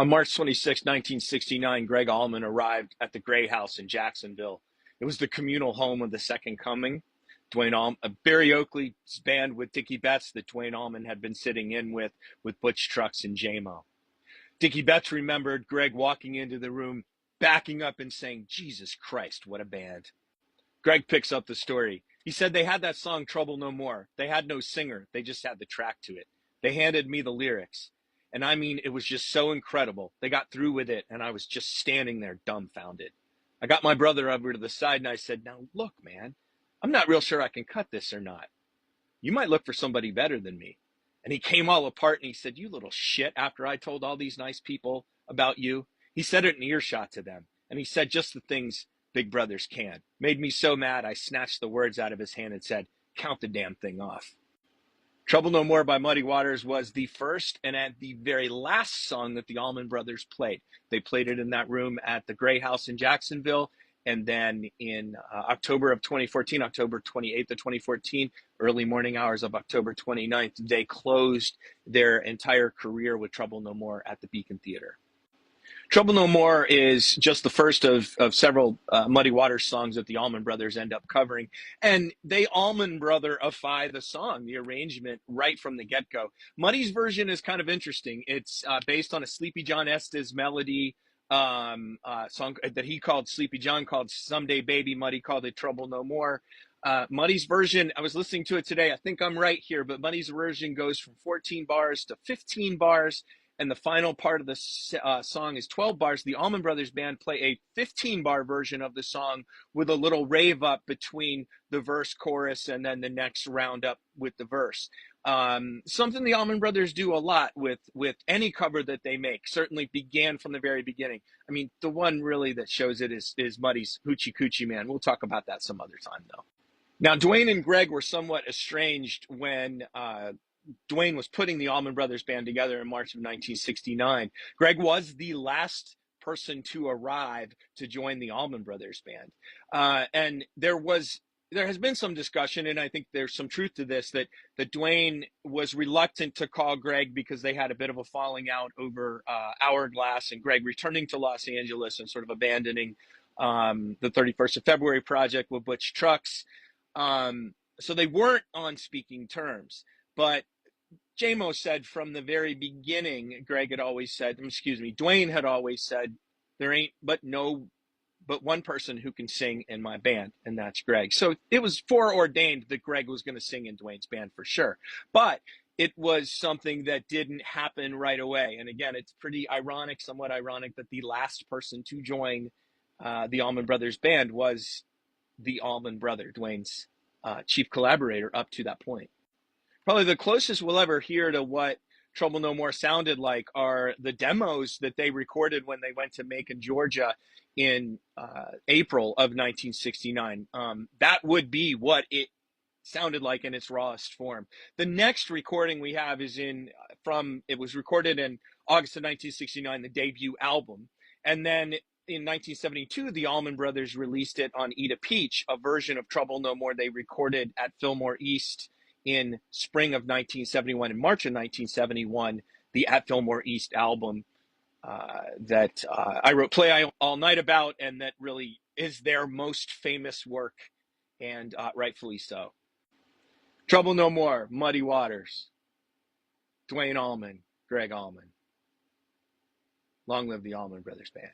On March 26, 1969, Gregg Allman arrived at the Gray House in Jacksonville. It was the communal home of the Second Coming. Duane Allman, Barry Oakley's band with Dickie Betts that Duane Allman had been sitting in with Butch Trucks and J-Mo. Dickie Betts remembered Gregg walking into the room, backing up and saying, "Jesus Christ, what a band." Gregg picks up the story. He said they had that song, Trouble No More. They had no singer. They just had the track to it. They handed me the lyrics. And I mean, it was just so incredible. They got through with it, and I was just standing there dumbfounded. I got my brother over to the side, and I said, "Now, look, man, I'm not real sure I can cut this or not. You might look for somebody better than me." And he came all apart, and he said, "You little shit," after I told all these nice people about you. He said it in earshot to them. And he said just the things big brothers can. Made me so mad, I snatched the words out of his hand and said, "Count the damn thing off." Trouble No More by Muddy Waters was the first and at the very last song that the Allman Brothers played. They played it in that room at the Gray House in Jacksonville. And then in October of 2014, October 28th of 2014, early morning hours of October 29th, they closed their entire career with Trouble No More at the Beacon Theater. Trouble No More is just the first of several Muddy Waters songs that the Allman Brothers end up covering. And they Allman Brother-ify the song, the arrangement, right from the get-go. Muddy's version is kind of interesting. It's based on a Sleepy John Estes melody song that he called Sleepy John, called Someday Baby. Muddy called it Trouble No More. Muddy's version, I was listening to it today. I think I'm right here, but Muddy's version goes from 14 bars to 15 bars. And the final part of the song is 12 bars. The Allman Brothers Band play a 15-bar version of the song with a little rave up between the verse, chorus, and then the next round up with the verse. Something the Allman Brothers do a lot with any cover that they make. Certainly began from the very beginning. I mean, the one really that shows it is Muddy's Hoochie Coochie Man. We'll talk about that some other time, though. Now, Duane and Gregg were somewhat estranged when Duane was putting the Allman Brothers Band together in March of 1969. Gregg was the last person to arrive to join the Allman Brothers Band. And there has been some discussion, and I think there's some truth to this, that Duane was reluctant to call Gregg because they had a bit of a falling out over Hourglass, and Gregg returning to Los Angeles and sort of abandoning the 31st of February project with Butch Trucks. So they weren't on speaking terms. But J-Mo said from the very beginning, Duane had always said, there ain't but one person who can sing in my band, and that's Gregg. So it was foreordained that Gregg was going to sing in Duane's band for sure. But it was something that didn't happen right away. And again, it's pretty ironic, somewhat ironic, that the last person to join the Allman Brothers Band was the Allman brother, Duane's chief collaborator up to that point. Probably the closest we'll ever hear to what Trouble No More sounded like are the demos that they recorded when they went to Macon, Georgia in April of 1969. That would be what it sounded like in its rawest form. The next recording we have is it was recorded in August of 1969, the debut album. And then in 1972, the Allman Brothers released it on Eat a Peach, a version of Trouble No More they recorded at Fillmore East in spring of 1971 and March of 1971, the At Fillmore East album that I wrote Play All Night about, and that really is their most famous work, and rightfully so. Trouble No More, Muddy Waters, Duane Allman, Gregg Allman. Long live the Allman Brothers Band.